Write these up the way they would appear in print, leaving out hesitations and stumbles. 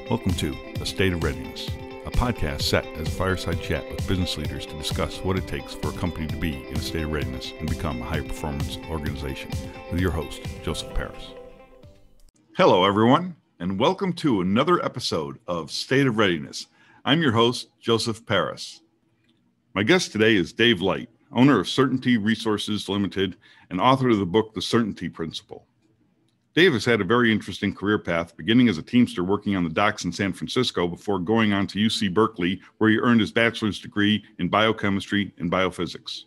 Welcome to A State of Readiness, a podcast set as a fireside chat with business leaders to discuss what it takes for a company to be in a state of readiness and become a high-performance organization, with your host, Joseph Paris. Hello, everyone, and welcome to another episode of State of Readiness. I'm your host, Joseph Paris. My guest today is Dave Light, owner of Certainty Resources Limited and author of the book, The Certainty Principle. Dave has had a very interesting career path, beginning as a Teamster working on the docks in San Francisco before going on to UC Berkeley, where he earned his bachelor's degree in Biochemistry and Biophysics.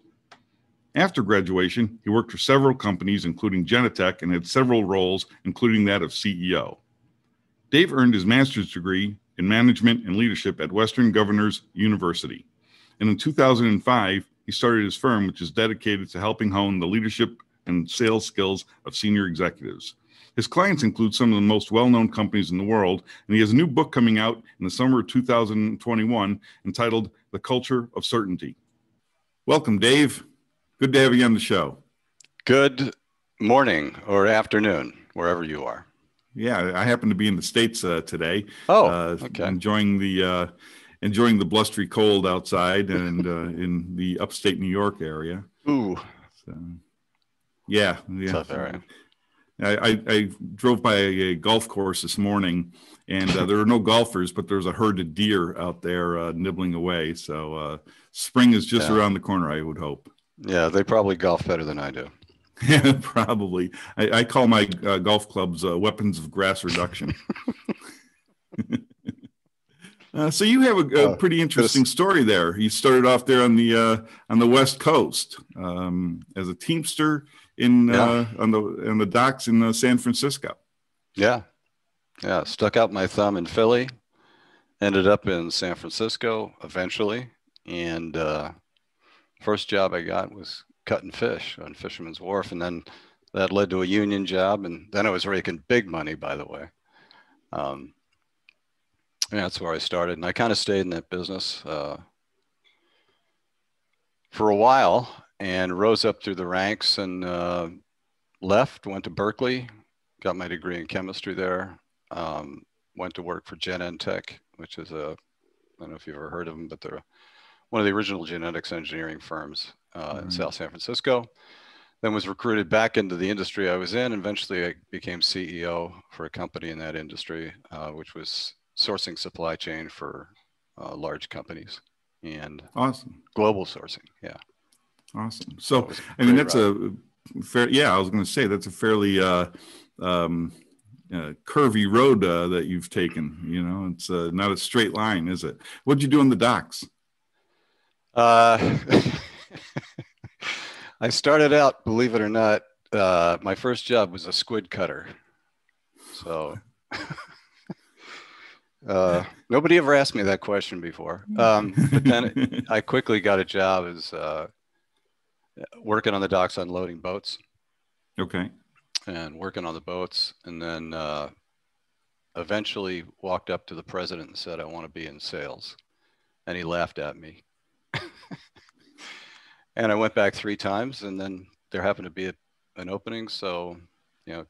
After graduation, he worked for several companies, including Genentech, and had several roles, including that of CEO. Dave earned his master's degree in management and leadership at Western Governors University. And in 2005, he started his firm, which is dedicated to helping hone the leadership and sales skills of senior executives. His clients include some of the most well-known companies in the world, and he has a new book coming out in the summer of 2021 entitled The Culture of Certainty. Welcome, Dave. Good to have you on the show. Good morning or afternoon, wherever you are. Yeah, I happen to be in the States today. Okay. Enjoying the blustery cold outside and in the upstate New York area. Ooh. So, yeah. Tough area. I drove by a golf course this morning, and there were no golfers, but there's a herd of deer out there nibbling away. So spring is just around the corner, I would hope. Yeah, they probably golf better than I do. Yeah, probably. I call my golf clubs weapons of grass reduction. So you have a pretty interesting story there. You started off there on the West Coast as a Teamster on the docks in San Francisco. Yeah. Stuck out my thumb in Philly, ended up in San Francisco eventually, and first job I got was cutting fish on Fisherman's Wharf, and then that led to a union job, and then I was raking big money, by the way. That's where I started, and I kind of stayed in that business for a while and rose up through the ranks and went to Berkeley, got my degree in chemistry there, went to work for Genentech, which is I don't know if you've ever heard of them, but they're one of the original genetics engineering firms in South San Francisco. Then was recruited back into the industry I was in. Eventually I became CEO for a company in that industry, which was sourcing supply chain for large companies and awesome global sourcing. Yeah. Awesome. So, I mean, that's a fair, I was going to say that's a fairly curvy road that you've taken. You know, it's not a straight line, is it? What'd you do on the docks? I started out, believe it or not, my first job was a squid cutter. So nobody ever asked me that question before. But then I quickly got a job as working on the docks, unloading boats. Okay. And working on the boats, and then eventually walked up to the president and said, I want to be in sales. And he laughed at me. And I went back 3 times, and then there happened to be an opening. So,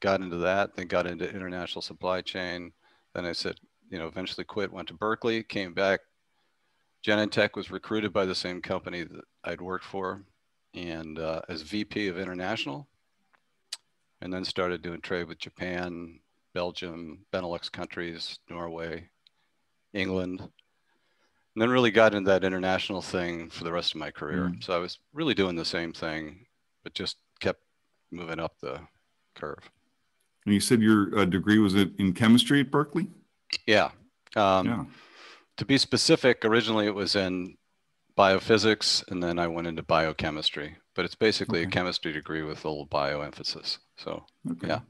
got into that, then got into international supply chain. Then I said, eventually quit, went to Berkeley, came back. Genentech was recruited by the same company that I'd worked for, and as VP of international, and then started doing trade with Japan, Belgium, Benelux countries, Norway, England, and then really got into that international thing for the rest of my career. So I was really doing the same thing, but just kept moving up the curve. And you said your degree was in chemistry at Berkeley? Yeah. To be specific, originally it was in biophysics, and then I went into biochemistry, but it's basically a chemistry degree with a little bio emphasis. So, yeah.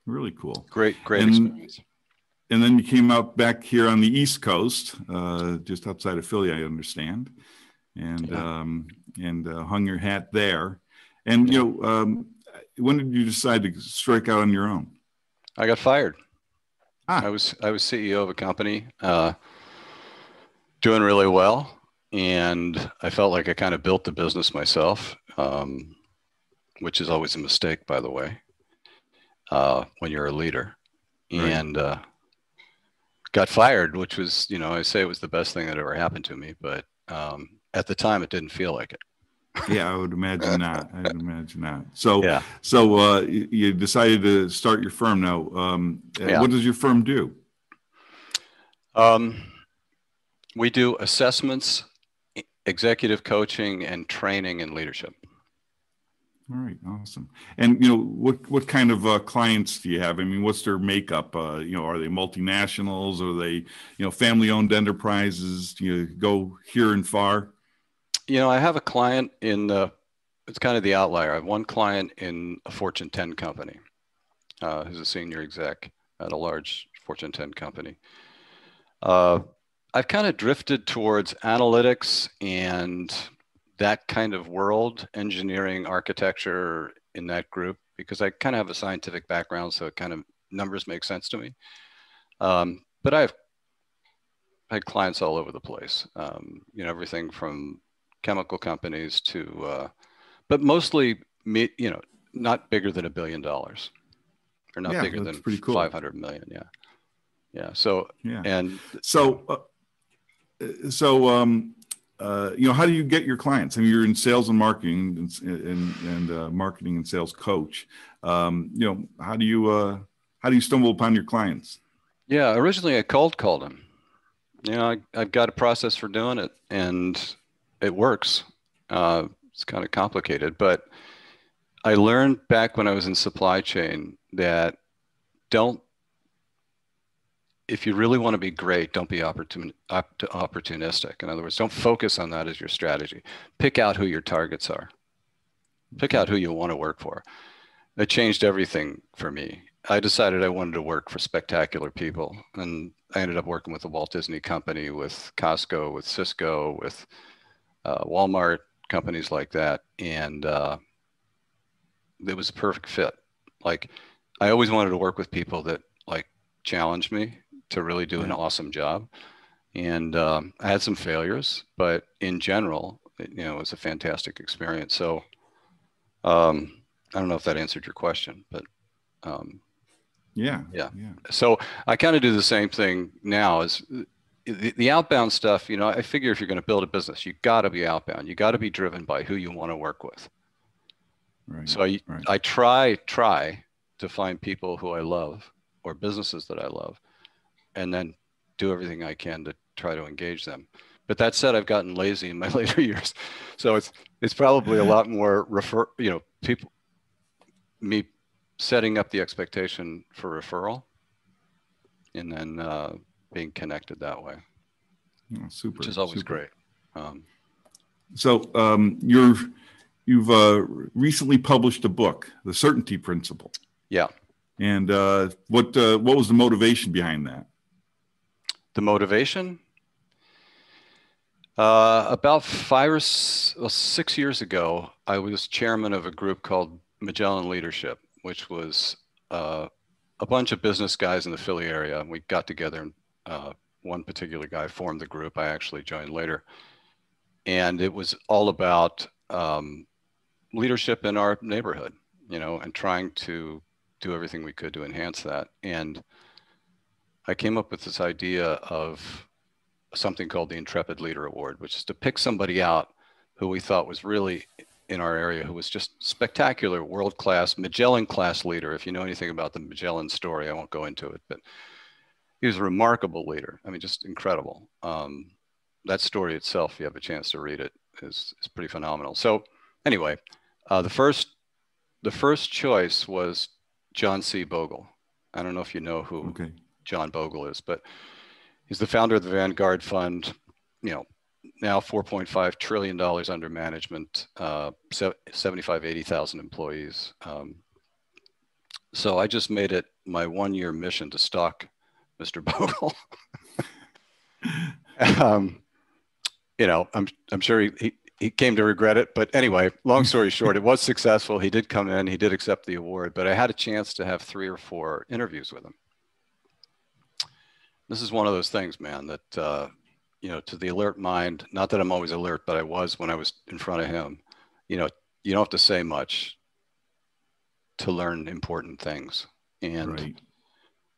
Really cool. Great experience. And then you came out back here on the East Coast, just outside of Philly, I understand, and hung your hat there. And, when did you decide to strike out on your own? I got fired. I was CEO of a company, doing really well. And I felt like I kind of built the business myself, which is always a mistake, by the way, when you're a leader. Right. And got fired, which was, I say it was the best thing that ever happened to me, but at the time it didn't feel like it. Yeah, I would imagine not. I would imagine not. So, Yeah. so you decided to start your firm now. Yeah. What does your firm do? We do assessments, executive coaching, and training and leadership. All right, awesome. And what kind of clients do you have? I mean, what's their makeup? Are they multinationals? Are they family-owned enterprises? Do you go here and far? I have a client it's kind of the outlier. I have one client in a Fortune 10 company who's a senior exec at a large Fortune 10 company. I've kind of drifted towards analytics and that kind of world, engineering, architecture in that group, because I kind of have a scientific background, so it kind of numbers make sense to me. But I've had clients all over the place, everything from chemical companies to, but mostly, not bigger than $1 billion, or not bigger than pretty cool. 500 million. Yeah. Yeah. So, and how do you get your clients? I mean, you're in sales and marketing and marketing and sales coach. How do you stumble upon your clients? Yeah. Originally I cold called them. I've got a process for doing it and it works. It's kind of complicated, but I learned back when I was in supply chain that if you really want to be great, don't be opportunistic. In other words, don't focus on that as your strategy. Pick out who your targets are. Pick out who you want to work for. It changed everything for me. I decided I wanted to work for spectacular people, and I ended up working with the Walt Disney Company, with Costco, with Cisco, with Walmart, companies like that. And it was a perfect fit. Like, I always wanted to work with people that challenged me to really do an awesome job. And I had some failures, but in general, it was a fantastic experience. So I don't know if that answered your question, but yeah. So I kind of do the same thing now as the outbound stuff. I figure if you're going to build a business, you got to be outbound. You got to be driven by who you want to work with. Right. So I try to find people who I love or businesses that I love, and then do everything I can to try to engage them. But that said, I've gotten lazy in my later years. So it's probably a lot more me setting up the expectation for referral and then being connected that way. Oh, super. Which is always great. You've recently published a book, The Certainty Principle. Yeah. And what was the motivation behind that? The motivation? About 5 or 6 years ago, I was chairman of a group called Magellan Leadership, which was a bunch of business guys in the Philly area. And we got together and one particular guy formed the group. I actually joined later. And it was all about leadership in our neighborhood, and trying to do everything we could to enhance that. And I came up with this idea of something called the Intrepid Leader Award, which is to pick somebody out who we thought was really in our area, who was just spectacular, world-class, Magellan-class leader. If you know anything about the Magellan story, I won't go into it, but he was a remarkable leader. I mean, just incredible. That story itself, if you have a chance to read it, is pretty phenomenal. So anyway, the first choice was John C. Bogle. I don't know if you know who John Bogle is, but he's the founder of the Vanguard Fund, now $4.5 trillion under management, 80,000 employees. So I just made it my 1-year mission to stalk Mr. Bogle. I'm sure he came to regret it, but anyway, long story short, it was successful. He did come in, he did accept the award, but I had a chance to have 3 or 4 interviews with him. This is one of those things, man, that, to the alert mind, not that I'm always alert, but I was when I was in front of him, you don't have to say much to learn important things. And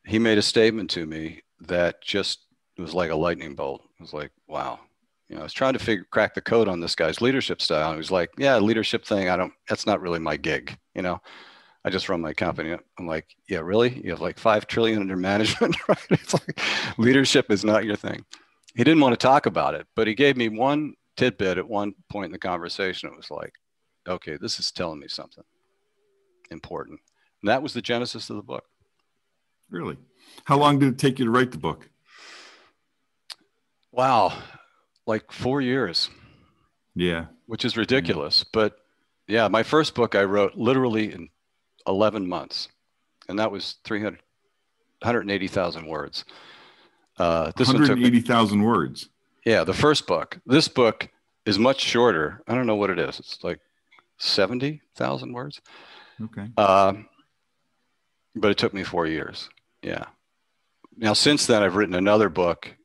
he made a statement to me that just, it was like a lightning bolt. It was like, wow. You know, I was trying to crack the code on this guy's leadership style. And he was like, yeah, leadership thing, that's not really my gig. You know, I just run my company. I'm like, yeah, really? You have like 5 trillion under management, right? It's like, leadership is not your thing. He didn't want to talk about it, but he gave me one tidbit at one point in the conversation. It was like, okay, this is telling me something important. And that was the genesis of the book. Really? How long did it take you to write the book? Wow. Like 4 years. Yeah. Which is ridiculous. Yeah. But yeah, my first book I wrote literally in 11 months. And that was 180,000 words. This 180,000 words. Yeah, the first book. This book is much shorter. I don't know what it is. It's like 70,000 words. Okay. But it took me 4 years. Yeah. Now, since then, I've written another book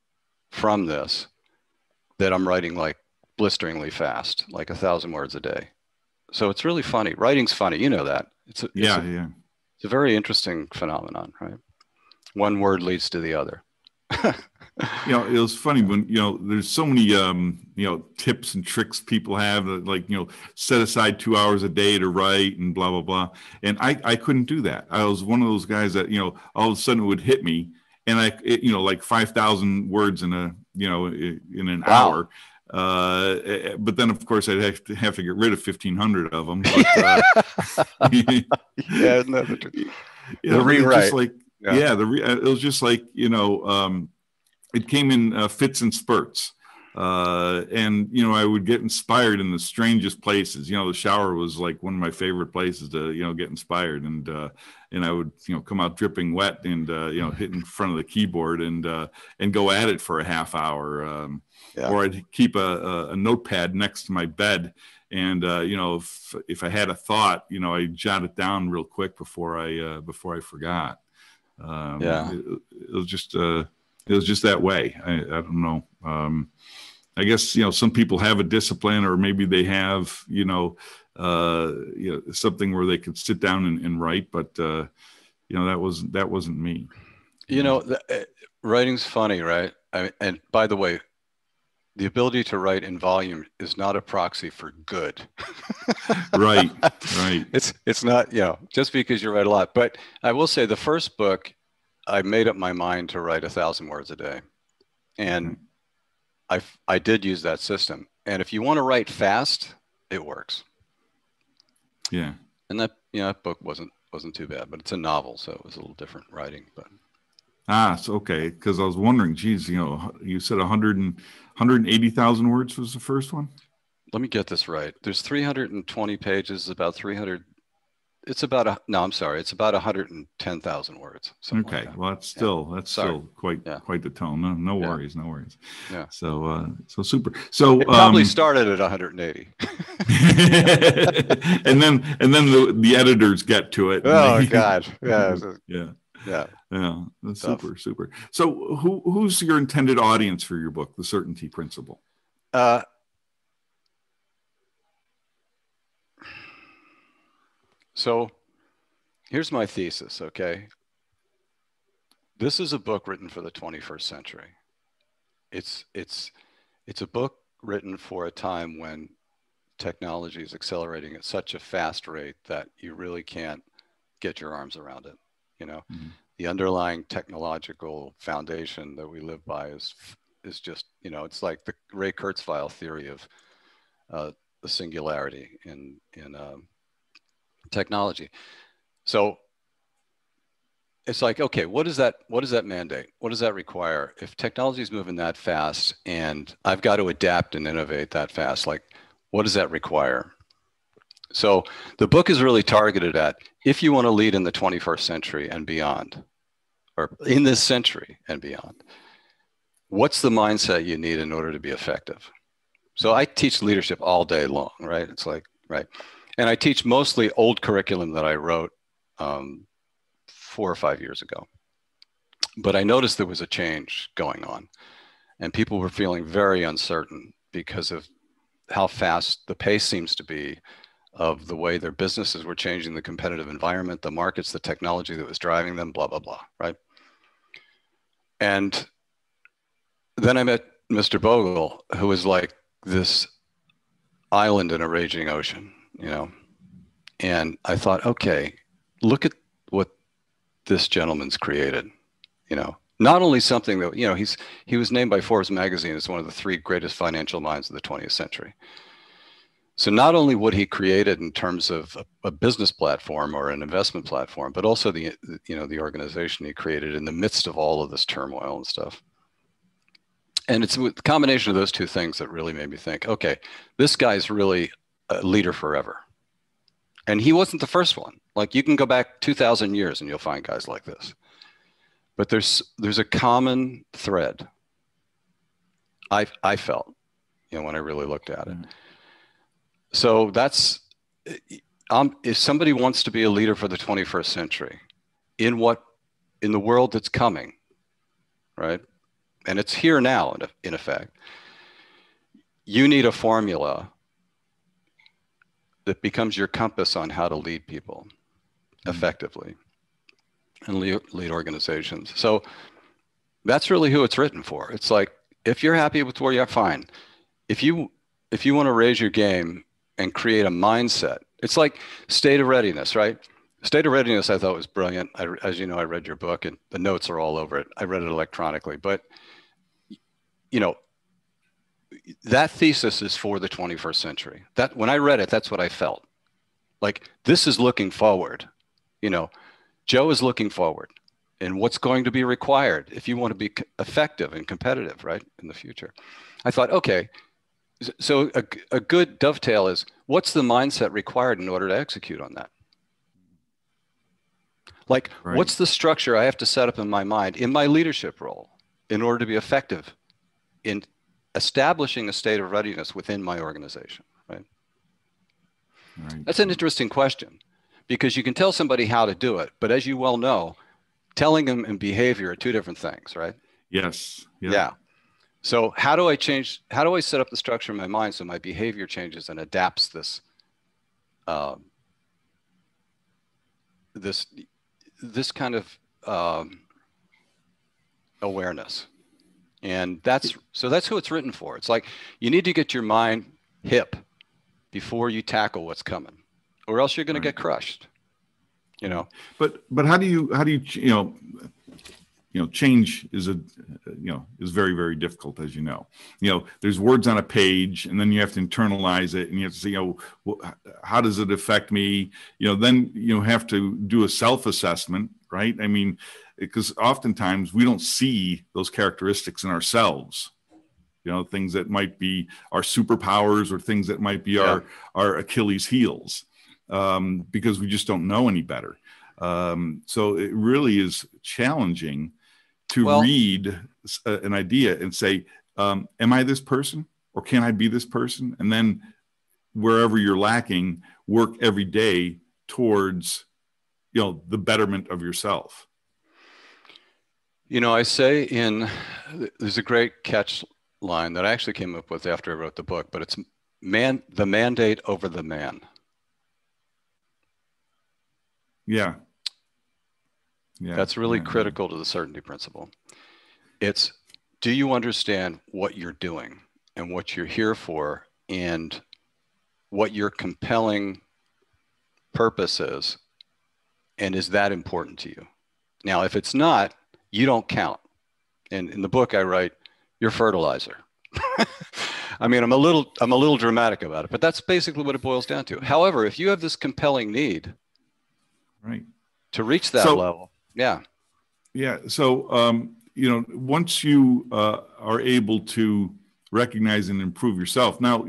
from this that I'm writing like blisteringly fast, like 1,000 words a day. So it's really funny. Writing's funny. You know that. It's a very interesting phenomenon, right? One word leads to the other. You know, it was funny when, you know, there's so many, you know, tips and tricks people have, like, you know, set aside 2 hours a day to write and blah, blah, blah. And I couldn't do that. I was one of those guys that, you know, all of a sudden it would hit me and you know, like 5,000 words in an hour. But then of course I'd have to get rid of 1,500 of them. But, yeah, isn't that the truth? You know, the rewrite. Just like, it was just like, you know, it came in fits and spurts. And, you know, I would get inspired in the strangest places. You know, the shower was like one of my favorite places to, you know, get inspired. And I would, you know, come out dripping wet and, you know, hit in front of the keyboard and go at it for a half hour. Or I'd keep a notepad next to my bed. And, you know, if I had a thought, you know, I'd jot it down real quick before I forgot. It was just that way. I don't know. I guess, you know, some people have a discipline, or maybe they have, you know, something where they could sit down and write, but, you know, that wasn't me. You know, writing's funny, right? And by the way, the ability to write in volume is not a proxy for good. Right. It's not, you know, just because you write a lot. But I will say the first book, I made up my mind to write 1,000 words a day. And I did use that system. And if you want to write fast, it works. Yeah. And that, you know, that book wasn't too bad, but it's a novel, so it was a little different writing. But so okay, because I was wondering, geez, you know, you said 180,000 words was the first one? Let me get this right. There's 320 pages, about 300. It's about it's about 110,000 words. Okay, like well, that's still quite the tone. No worries. Yeah. So super. So it probably started at 180. and then the editors get to it. Oh God. Yeah. That's super. So who's your intended audience for your book, The Certainty Principle? So here's my thesis, okay? This is a book written for the 21st century. It's a book written for a time when technology is accelerating at such a fast rate that you really can't get your arms around it. You know, the underlying technological foundation that we live by is just, you know, it's like the Ray Kurzweil theory of the singularity in technology. So it's like, okay, what does that mandate? What does that require? If technology is moving that fast and I've got to adapt and innovate that fast, like, what does that require? So the book is really targeted at, if you want to lead in the 21st century and beyond, or in this century and beyond, what's the mindset you need in order to be effective? So I teach leadership all day long, right? It's like, right. And I teach mostly old curriculum that I wrote 4 or 5 years ago. But I noticed there was a change going on, and people were feeling very uncertain because of how fast the pace seems to be of the way their businesses were changing, the competitive environment, the markets, the technology that was driving them, blah, blah, blah, right? And then I met Mr. Bogle, who was like this island in a raging ocean, you know. And I thought, okay, look at what this gentleman's created, you know. Not only something that, you know, he was named by Forbes magazine as one of the 3 greatest financial minds of the 20th century. So not only what he created in terms of a business platform or an investment platform, but also the, you know, the organization he created in the midst of all of this turmoil and stuff. And it's the combination of those 2 things that really made me think, okay, this guy's really a leader forever. And he wasn't the first one. Like, you can go back 2,000 years and you'll find guys like this. But there's a common thread, I felt, you know, when I really looked at it. So that's, if somebody wants to be a leader for the 21st century in the world that's coming, right? And it's here now, in effect, you need a formula that becomes your compass on how to lead people effectively and lead organizations. So that's really who it's written for. It's like, if you're happy with where you're, fine. If you want to raise your game and create a mindset, it's like state of readiness, right? State of readiness, I thought was brilliant. As you know, I read your book and the notes are all over it. I read it electronically, but you know, that thesis is for the 21st century. That when I read it, that's what I felt. Like, this is looking forward. You know, Joe is looking forward and what's going to be required if you want to be effective and competitive, right, in the future. I thought, okay, so a good dovetail is, what's the mindset required in order to execute on that? Like, right. What's the structure I have to set up in my mind in my leadership role in order to be effective in establishing a state of readiness within my organization, right? Right. That's an interesting question, because you can tell somebody how to do it, but as you well know, telling them and behavior are 2 different things, right? Yes. Yeah. So how do I set up the structure in my mind so my behavior changes and adapts this, this kind of awareness? And that's who it's written for. It's like, you need to get your mind hip before you tackle what's coming, or else you're going to get crushed, you know. But how do you change is very, very difficult, as you know. There's words on a page, and then you have to internalize it, and you have to say, how does it affect me? Then you have to do a self-assessment, right? I mean, because oftentimes we don't see those characteristics in ourselves, things that might be our superpowers or things that might be our Achilles heels, because we just don't know any better. So it really is challenging to read an idea and say, am I this person, or can I be this person? And then wherever you're lacking, work every day towards, the betterment of yourself. I say there's a great catch line that I actually came up with after I wrote the book, but it's the mandate over the man. Yeah. That's really critical to the certainty principle. It's, do you understand what you're doing and what you're here for and what your compelling purpose is? And is that important to you? Now, if it's not, you don't count. And in the book I write, you're fertilizer. I mean, I'm a little dramatic about it, but that's basically what it boils down to. However, if you have this compelling need, right, to reach that level, yeah. So, once you are able to recognize and improve yourself, now,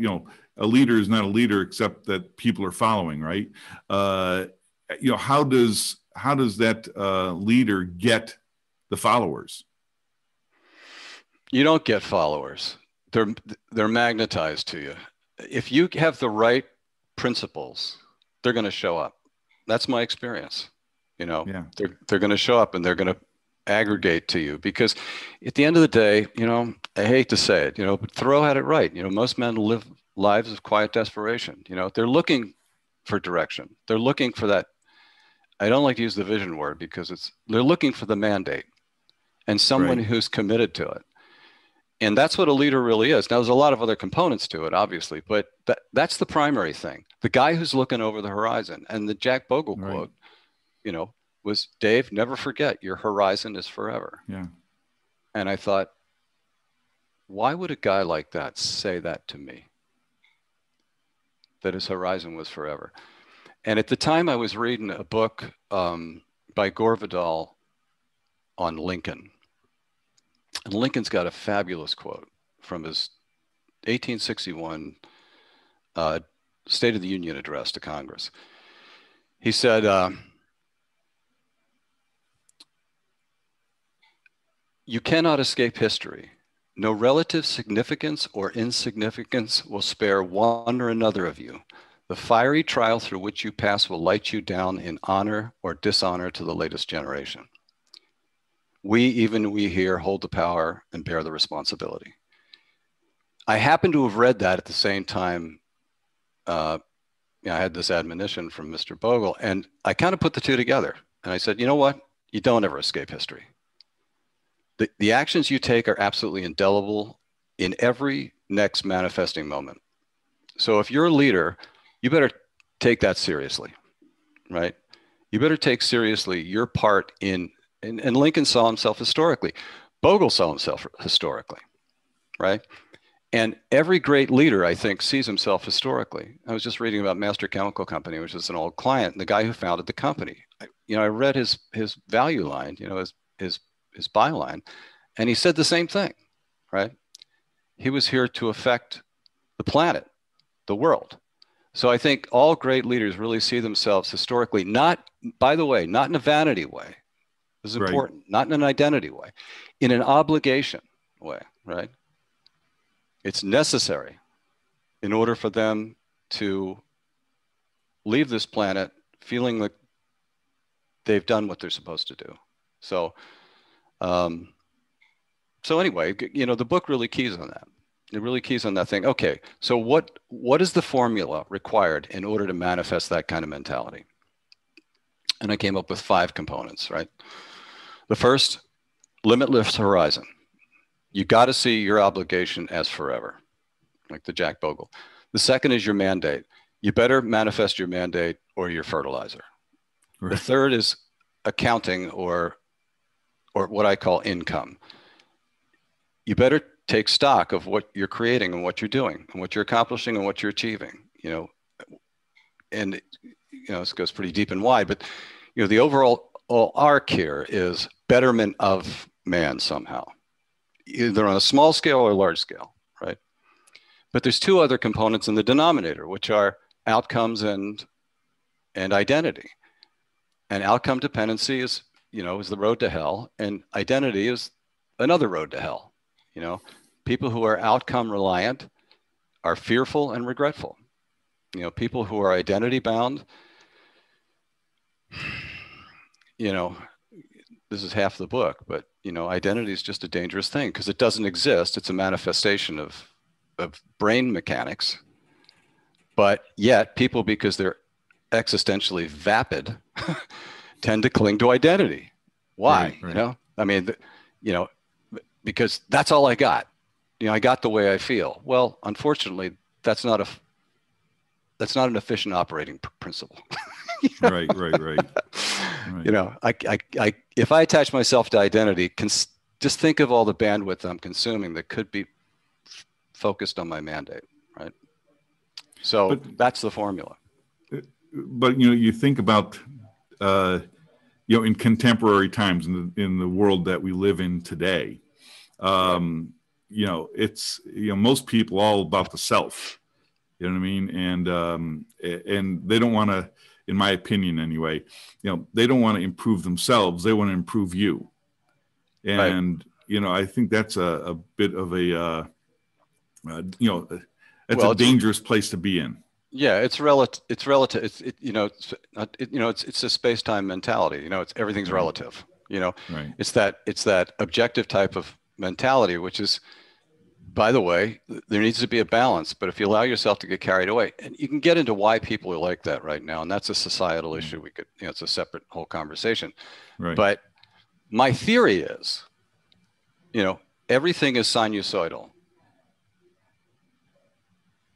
a leader is not a leader except that people are following, right? How does that leader get the followers? You don't get followers. They're magnetized to you. If you have the right principles, they're going to show up. That's my experience. They're going to show up and they're going to aggregate to you, because at the end of the day, I hate to say it, but Thoreau had it right. Most men live lives of quiet desperation. They're looking for direction. They're looking for that. I don't like to use the vision word because they're looking for the mandate. and someone Right. who's committed to it. And that's what a leader really is. Now, there's a lot of other components to it, obviously, but that's the primary thing. The guy who's looking over the horizon. And the Jack Bogle Right. quote, you know, was, Dave, never forget, your horizon is forever. Yeah. And I thought, why would a guy like that say that to me? That his horizon was forever. And at the time I was reading a book by Gore Vidal on Lincoln. And Lincoln's got a fabulous quote from his 1861 State of the Union address to Congress. He said, you cannot escape history. No relative significance or insignificance will spare one or another of you. The fiery trial through which you pass will light you down in honor or dishonor to the latest generation. We here, hold the power and bear the responsibility. I happen to have read that at the same time. I had this admonition from Mr. Bogle, and I kind of put the two together. And I said, you know what? You don't ever escape history. The actions you take are absolutely indelible in every next manifesting moment. So if you're a leader, you better take that seriously, right? You better take seriously your part in, and Lincoln saw himself historically. Bogle saw himself historically, right? And every great leader, I think, sees himself historically. I was just reading about Master Chemical Company, which is an old client, and the guy who founded the company. I read his value line, his byline, and he said the same thing, right? He was here to affect the planet, the world. So I think all great leaders really see themselves historically, not, by the way, not in a vanity way. This is important, not in an identity way, in an obligation way, right? It's necessary in order for them to leave this planet feeling like they've done what they're supposed to do. So, anyway, the book really keys on that. It really keys on that thing. Okay, so what is the formula required in order to manifest that kind of mentality? And I came up with 5 components, right? The first, limitless horizon. You got to see your obligation as forever, like the Jack Bogle. The second is your mandate. You better manifest your mandate or your fertilizer. Right. The third is accounting or what I call income. You better take stock of what you're creating and what you're doing and what you're accomplishing and what you're achieving, and this goes pretty deep and wide, but the overall arc here is betterment of man somehow, either on a small scale or large scale, right? But there's 2 other components in the denominator, which are outcomes and identity. And outcome dependency is the road to hell, and identity is another road to hell. People who are outcome reliant are fearful and regretful. People who are identity bound, this is half the book, but identity is just a dangerous thing because it doesn't exist. It's a manifestation of brain mechanics. But yet people, because they're existentially vapid, tend to cling to identity. Why? Right. Because that's all I got. I got the way I feel. Well, unfortunately, that's not an efficient operating principle. Right. If I attach myself to identity, just think of all the bandwidth I'm consuming that could be focused on my mandate, right? So that's the formula. But you think about in contemporary times in the world that we live in today, it's most people all about the self. You know what I mean? And they don't want to, in my opinion anyway, they don't want to improve themselves. They want to improve you. And, I think that's a bit of a, that's a dangerous place to be in. Yeah, it's relative. It's relative. It's a space-time mentality. It's everything's relative. Right. It's that objective type of mentality, which is, by the way, there needs to be a balance. But if you allow yourself to get carried away, and you can get into why people are like that right now, and that's a societal issue. We could, it's a separate whole conversation. Right. But my theory is you know, everything is sinusoidal.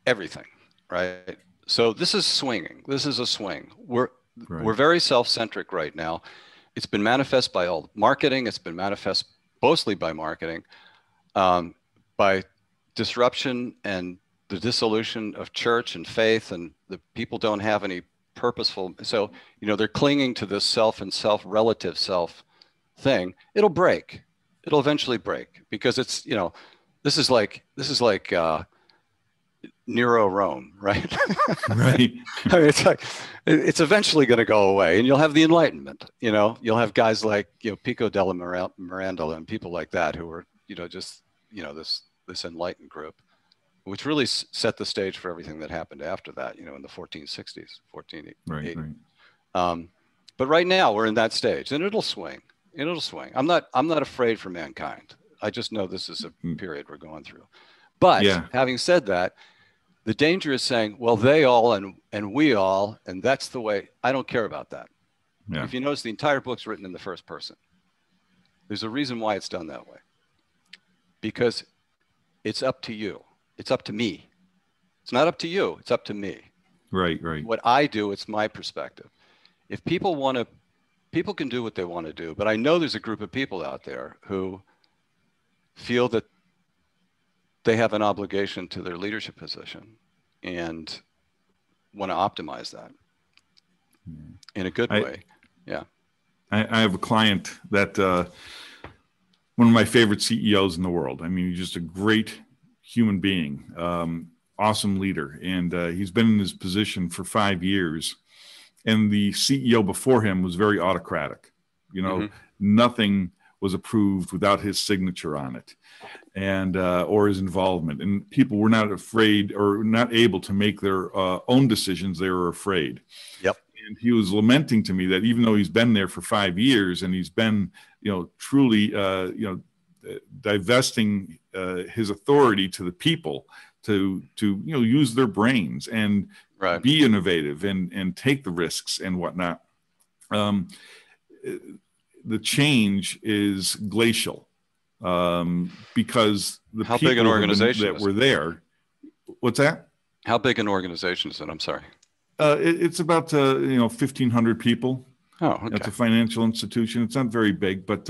Everything, right? So this is swinging. This is a swing. We're very self-centric right now. It's been manifest by all marketing. It's been manifest mostly by marketing, by disruption and the dissolution of church and faith, and the people don't have any purposeful. So, you know, they're clinging to this self and relative self thing. It'll break. It'll eventually break, because it's, you know, this is like Nero Rome, right? Right. I mean, it's like, it's eventually going to go away, and you'll have the Enlightenment. You know, you'll have guys like, you know, Pico della Mirandola and people like that who were, you know, just, you know, this enlightened group, which really set the stage for everything that happened after that, you know, in the 1460s, 1480. Right. But right now we're in that stage, and it'll swing. It'll swing. I'm not afraid for mankind. I just know this is a period we're going through. But having said that, the danger is saying, well, they all and we all, and that's the way. I don't care about that. Yeah. If you notice, the entire book's written in the first person. There's a reason why it's done that way. Because it's up to you. It's up to me. It's not up to you. It's up to me. Right, right. What I do, it's my perspective. If people want to, people can do what they want to do. But I know there's a group of people out there who feel that they have an obligation to their leadership position and want to optimize that in a good way. Yeah. I have a client that one of my favorite CEOs in the world. I mean, he's just a great human being, awesome leader. And he's been in his position for 5 years. And the CEO before him was very autocratic. You know, nothing was approved without his signature on it, and or his involvement. And people were not afraid or not able to make their own decisions. They were afraid. Yep. And he was lamenting to me that even though he's been there for 5 years and he's been, you know, truly, divesting his authority to the people to you know, use their brains and be innovative and take the risks and whatnot. The change is glacial, because the How people big an organization that were there. What's that? How big an organization is it? I'm sorry. It's about 1,500 people. Oh, okay. It's a financial institution. It's not very big, but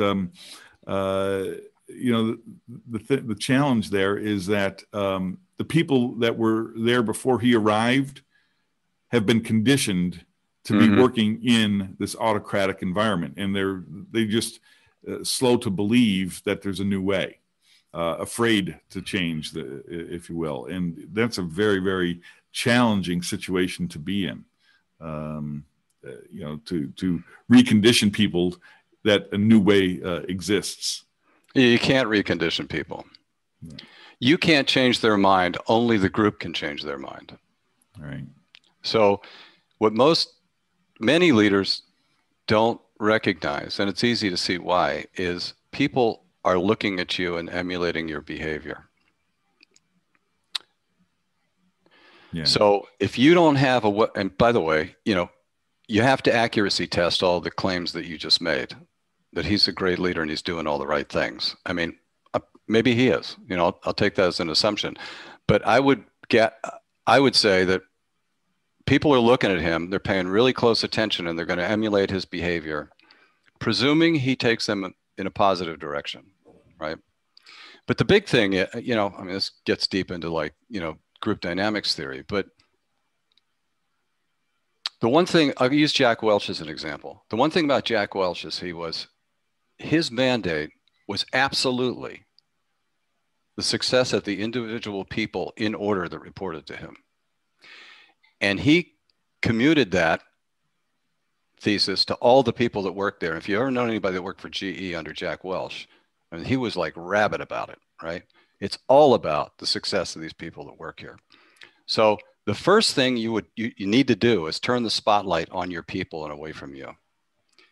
you know, the challenge there is that the people that were there before he arrived have been conditioned to be working in this autocratic environment, and they just slow to believe that there's a new way, afraid to change, if you will, and that's a very, very challenging situation to be in. You know, to recondition people that a new way exists. You can't recondition people. No. You can't change their mind. Only the group can change their mind. All right. So what many leaders don't recognize, and it's easy to see why, is people are looking at you and emulating your behavior. Yeah. So if you don't have and by the way, you know, you have to accuracy test all the claims that you just made, that he's a great leader and he's doing all the right things. I mean, maybe he is, you know, I'll take that as an assumption, but I would say that people are looking at him, they're paying really close attention, and they're going to emulate his behavior, presuming he takes them in a positive direction, right? But the big thing, you know, I mean, this gets deep into, like, you know, group dynamics theory, but the one thing, I'll use Jack Welch as an example. The one thing about Jack Welch is his mandate was absolutely the success of the individual people in order that reported to him. And he commuted that thesis to all the people that worked there. If you ever known anybody that worked for GE under Jack Welch, I mean, he was like rabid about it, right? It's all about the success of these people that work here. So the first thing you need to do is turn the spotlight on your people and away from you.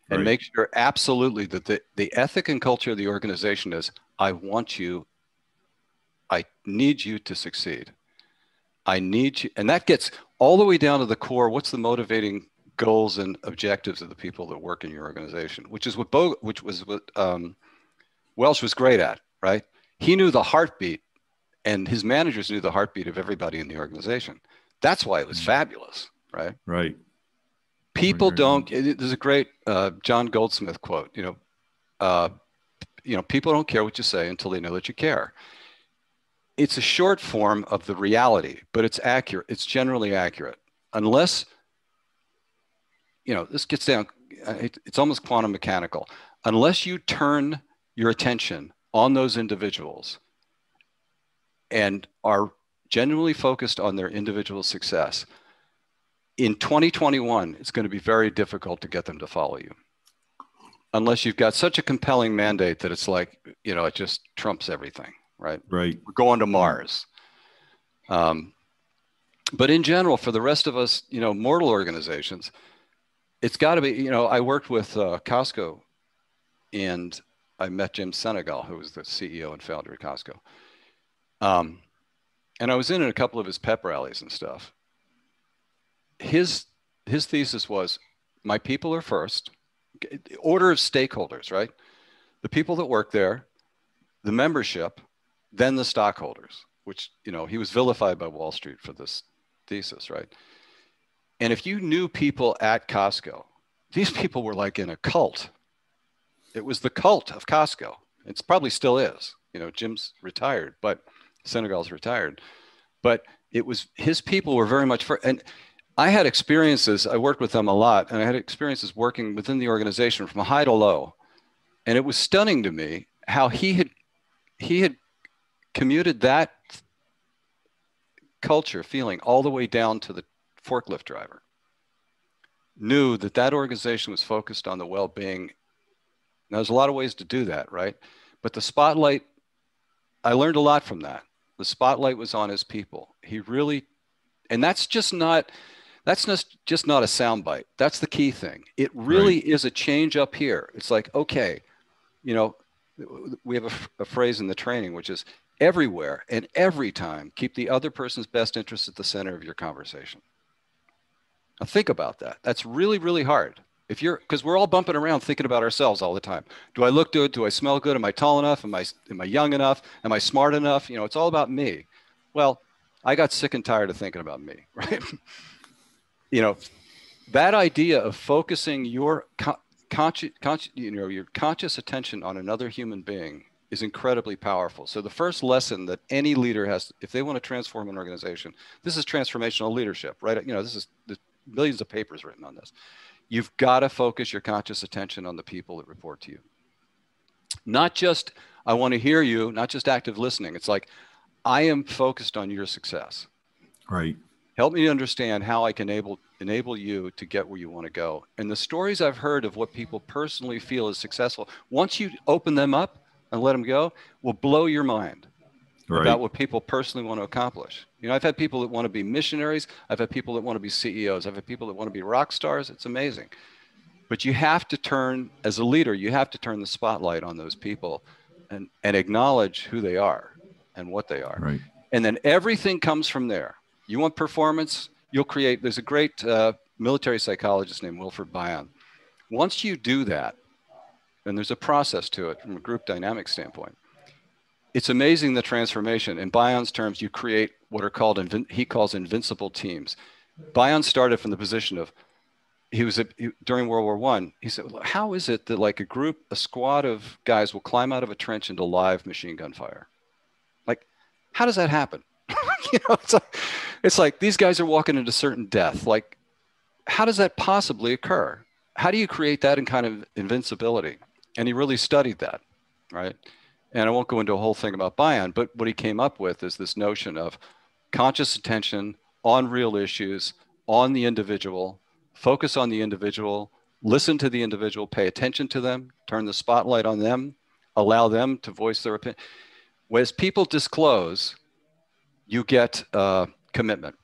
And make sure absolutely that the ethic and culture of the organization is, I need you to succeed. I need you. And that gets all the way down to the core. What's the motivating goals and objectives of the people that work in your organization, which was what Welch was great at. right? He knew the heartbeat, and his managers knew the heartbeat of everybody in the organization. That's why it was fabulous, right? Right. People Right. don't, there's a great John Goldsmith quote, people don't care what you say until they know that you care. It's a short form of the reality, but it's accurate. It's generally accurate. Unless, this gets down, it's almost quantum mechanical. Unless you turn your attention on those individuals and are genuinely focused on their individual success, in 2021, it's going to be very difficult to get them to follow you. Unless you've got such a compelling mandate that it's like, it just trumps everything, right? Right. We're going to Mars. But in general, for the rest of us, mortal organizations, it's got to be, I worked with Costco, and I met Jim Senegal, who was the CEO and founder of Costco. And I was in a couple of his pep rallies and stuff. His thesis was, my people are first. Order of stakeholders, right? The people that work there, the membership, then the stockholders, which, he was vilified by Wall Street for this thesis, right? And if you knew people at Costco, these people were like in a cult. It was the cult of Costco. It's probably still is. Jim's retired, but Senegal's retired. But it was, his people were very much and I had experiences, I worked with them a lot, and I had experiences working within the organization from high to low. And it was stunning to me how he had commuted that culture feeling all the way down to the forklift driver. Knew that organization was focused on the well-being. Now, there's a lot of ways to do that, right? But the spotlight, I learned a lot from that. The spotlight was on his people. He really, and that's just not a soundbite. That's the key thing. It really is a change up here. It's like, okay, we have a phrase in the training, which is everywhere and every time, keep the other person's best interest at the center of your conversation. Now think about that. That's really, really hard. Because we're all bumping around thinking about ourselves all the time. Do I look good? Do I smell good? Am I tall enough? Am I young enough? Am I smart enough? It's all about me. Well, I got sick and tired of thinking about me, right? That idea of focusing your your conscious attention on another human being is incredibly powerful. So the first lesson that any leader has, if they want to transform an organization, this is transformational leadership, right? There's millions of papers written on this. You've got to focus your conscious attention on the people that report to you. Not just, I want to hear you, not just active listening. It's like, I am focused on your success. Right. Help me understand how I can enable you to get where you want to go. And the stories I've heard of what people personally feel is successful, once you open them up and let them go, will blow your mind about what people personally want to accomplish. I've had people that want to be missionaries. I've had people that want to be CEOs. I've had people that want to be rock stars. It's amazing. But you have to turn, as a leader, you have to turn the spotlight on those people and acknowledge who they are and what they are. Right. And then everything comes from there. You want performance, you'll create, there's a great military psychologist named Wilfred Bion. Once you do that, and there's a process to it from a group dynamic standpoint, it's amazing the transformation. In Bion's terms, you create what are called, he calls invincible teams. Bion started from the position of, during World War I, he said, how is it that like a squad of guys will climb out of a trench into live machine gun fire? Like, how does that happen? It's like these guys are walking into certain death. Like, how does that possibly occur? How do you create that in kind of invincibility? And he really studied that, right? And I won't go into a whole thing about Bion, but what he came up with is this notion of conscious attention on real issues, on the individual, focus on the individual, listen to the individual, pay attention to them, turn the spotlight on them, allow them to voice their opinion. As people disclose, you get commitment.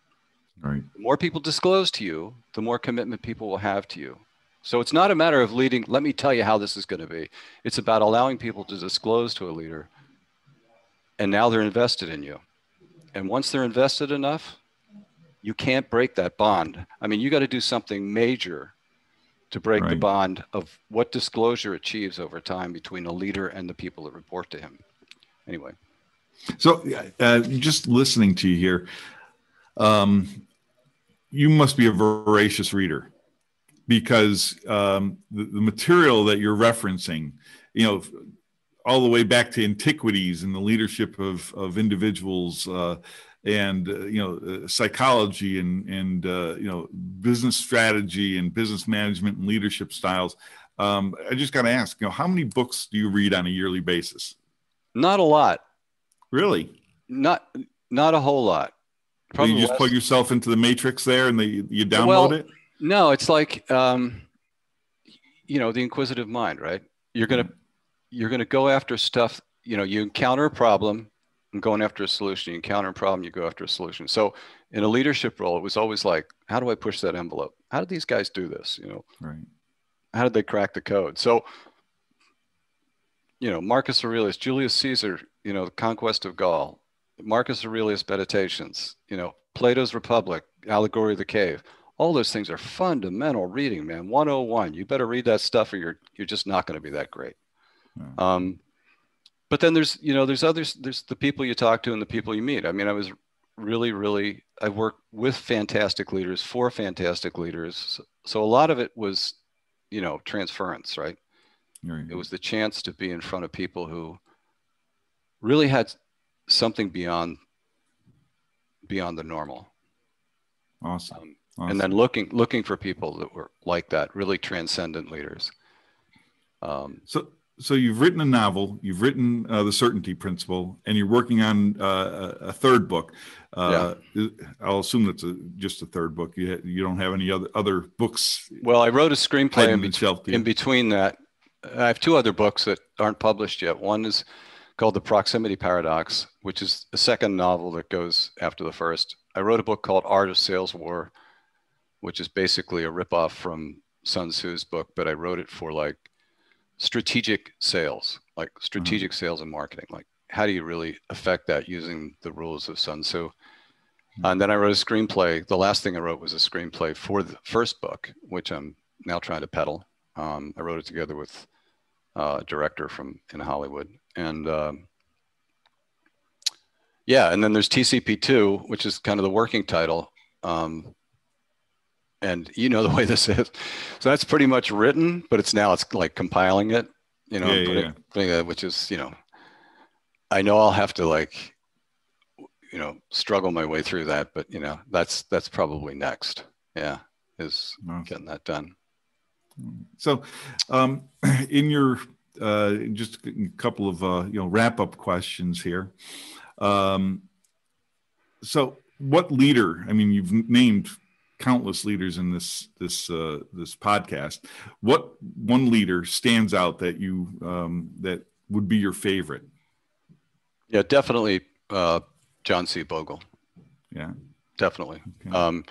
Right. The more people disclose to you, the more commitment people will have to you. So it's not a matter of leading, let me tell you how this is going to be. It's about allowing people to disclose to a leader, and now they're invested in you. And once they're invested enough, you can't break that bond. I mean, you got to do something major to break the bond of what disclosure achieves over time between a leader and the people that report to him. anyway. So just listening to you here, you must be a voracious reader, because the material that you're referencing, all the way back to antiquities and the leadership of individuals, and psychology and business strategy and business management and leadership styles. I just got to ask, how many books do you read on a yearly basis? Not a lot. Really? Not a whole lot. Probably you just plug yourself into the matrix there and you download it? No, it's like, the inquisitive mind, right? You're going to go after stuff, you encounter a problem and going after a solution. You encounter a problem, you go after a solution. So in a leadership role, it was always like, how do I push that envelope? How did these guys do this? Right. How did they crack the code? So, Marcus Aurelius, Julius Caesar, the conquest of Gaul, Marcus Aurelius Meditations, Plato's Republic, Allegory of the Cave. All those things are fundamental reading, man. 101. You better read that stuff or you're just not going to be that great. Yeah. But then there's others, there's the people you talk to and the people you meet. I mean, I was I worked with fantastic leaders, for fantastic leaders. So a lot of it was, transference, right? Right. It was the chance to be in front of people who really had something beyond the normal. Awesome. And then looking for people that were like that, really transcendent leaders. So you've written a novel, you've written The Certainty Principle, and you're working on a third book. Yeah. I'll assume that's just a third book. You don't have any other books. Well, I wrote a screenplay in between that. I have two other books that aren't published yet. One is called The Proximity Paradox, which is a second novel that goes after the first. I wrote a book called Art of Sales War, which is basically a ripoff from Sun Tzu's book, but I wrote it for like strategic sales, like strategic sales and marketing. Like, how do you really affect that using the rules of Sun Tzu? And then I wrote a screenplay. The last thing I wrote was a screenplay for the first book, which I'm now trying to peddle. I wrote it together with a director in Hollywood. And and then there's TCP2, which is kind of the working title. And the way this is, so that's pretty much written, but it's like compiling it, putting it, which is, I know I'll have to struggle my way through that, but that's probably next. Yeah. Is getting that done. So, in your, just a couple of, wrap up questions here. So what leader, I mean, you've named countless leaders in this podcast. What one leader stands out that that would be your favorite? Yeah, definitely John C. Bogle. Yeah, definitely. Okay.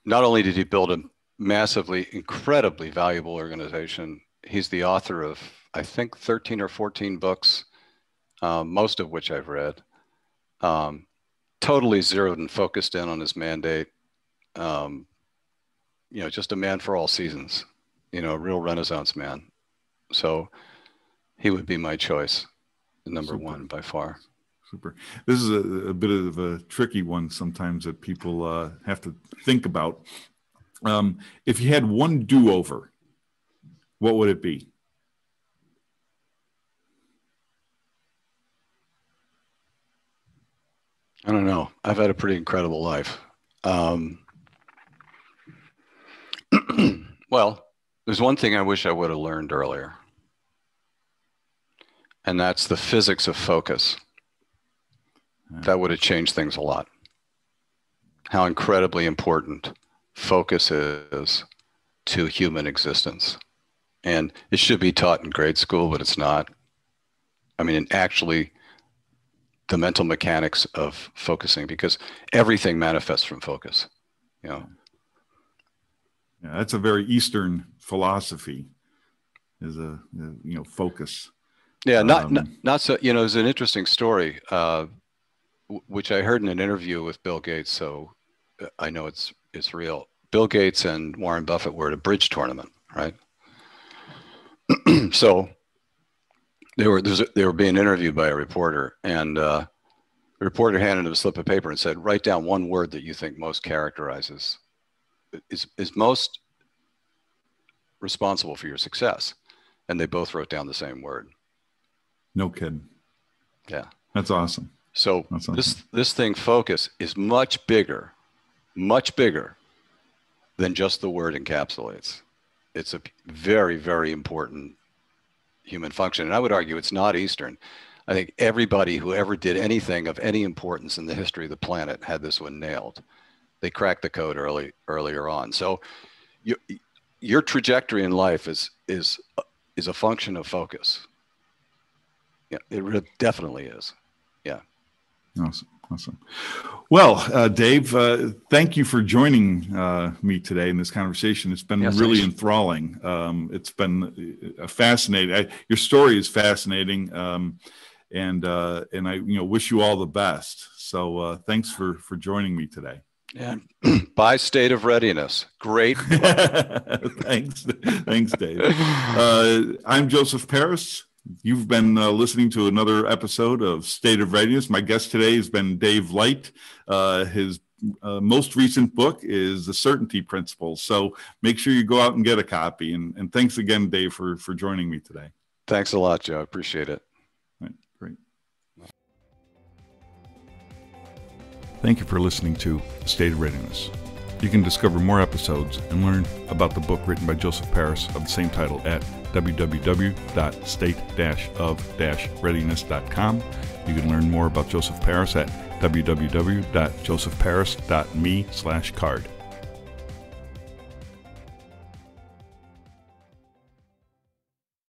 Not only did he build a massively, incredibly valuable organization, he's the author of, I think, 13 or 14 books, most of which I've read. Totally zeroed and focused in on his mandate. Just a man for all seasons, a real Renaissance man. So he would be my choice, the number one by far. Super. This is a bit of a tricky one sometimes that people have to think about. If you had one do-over, what would it be? I don't know. I've had a pretty incredible life. Well, there's one thing I wish I would have learned earlier, and that's the physics of focus. That would have changed things a lot. How incredibly important focus is to human existence. And it should be taught in grade school, but it's not. I mean, actually, the mental mechanics of focusing, because everything manifests from focus, Yeah, that's a very Eastern philosophy, is focus. Yeah, not so, there's an interesting story, which I heard in an interview with Bill Gates, so I know it's real. Bill Gates and Warren Buffett were at a bridge tournament, right? So They were being interviewed by a reporter, and the reporter handed him a slip of paper and said, "Write down one word that you think most characterizes, is most responsible for your success." And they both wrote down the same word. No kidding. Yeah. That's awesome. So That's awesome. this thing, focus, is much bigger than just the word encapsulates. It's a very, very important human function. And I would argue it's not Eastern. I think everybody who ever did anything of any importance in the history of the planet had this one nailed. They cracked the code earlier on. So your trajectory in life is a function of focus. Yeah, it definitely is. Yeah. Awesome. Well, Dave, thank you for joining me today in this conversation. It's been really enthralling. It's been fascinating. Your story is fascinating, and I wish you all the best. So thanks for joining me today. And by State of Readiness. Great. Thanks, Dave. I'm Joseph Paris. You've been listening to another episode of State of Readiness. My guest today has been Dave Light. His most recent book is The Certainty Principles. So make sure you go out and get a copy. And thanks again, Dave, for joining me today. Thanks a lot, Joe. I appreciate it. Right, great. Thank you for listening to State of Readiness. You can discover more episodes and learn about the book written by Joseph Paris of the same title at www.state-of-readiness.com. You can learn more about Joseph Paris at www.josephparis.me/card.